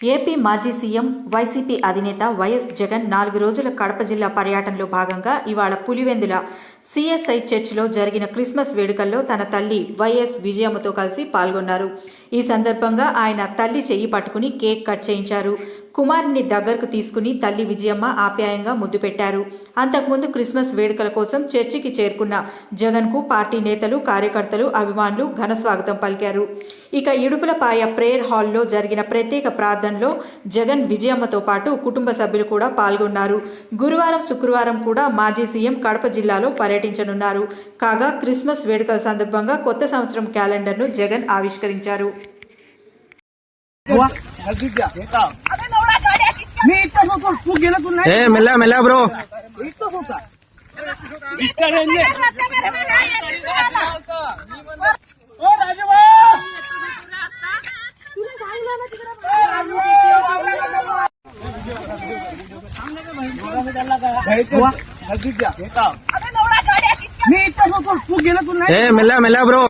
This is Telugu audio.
ఏపీ మాజీ సీఎం వైసీపీ అధినేత వైఎస్ జగన్ 4 రోజుల కడప జిల్లా పర్యటనలో భాగంగా ఇవాళ పులివెందుల సిఎస్ఐ చర్చిలో జరిగిన క్రిస్మస్ వేడుకల్లో తన తల్లి వైఎస్ విజయమ్మతో కలిసి పాల్గొన్నారు. ఈ సందర్భంగా ఆయన తల్లి చెయ్యి పట్టుకుని కేక్ కట్ చేయించారు. కుమారుని దగ్గరకు తీసుకుని తల్లి విజయమ్మ ఆప్యాయంగా ముద్దు పెట్టారు. అంతకుముందు క్రిస్మస్ వేడుకల కోసం చర్చికి చేరుకున్న జగన్కు పార్టీ నేతలు, కార్యకర్తలు, అభిమానులు ఘన స్వాగతం పలికారు. ఇక ఇడుపులపాయ ప్రేయర్ హాల్లో జరిగిన ప్రత్యేక ప్రార్థనలో జగన్, విజయమ్మతో పాటు కుటుంబ సభ్యులు కూడా పాల్గొన్నారు. గురువారం, శుక్రవారం కూడా మాజీ సీఎం కడప జిల్లాలో పర్యటించనున్నారు. కాగా క్రిస్మస్ వేడుకల సందర్భంగా కొత్త సంవత్సరం క్యాలెండర్ను జగన్ ఆవిష్కరించారు. మెల్ల మెల్ల బ్రో మెల్ల మెల్ల బ్రో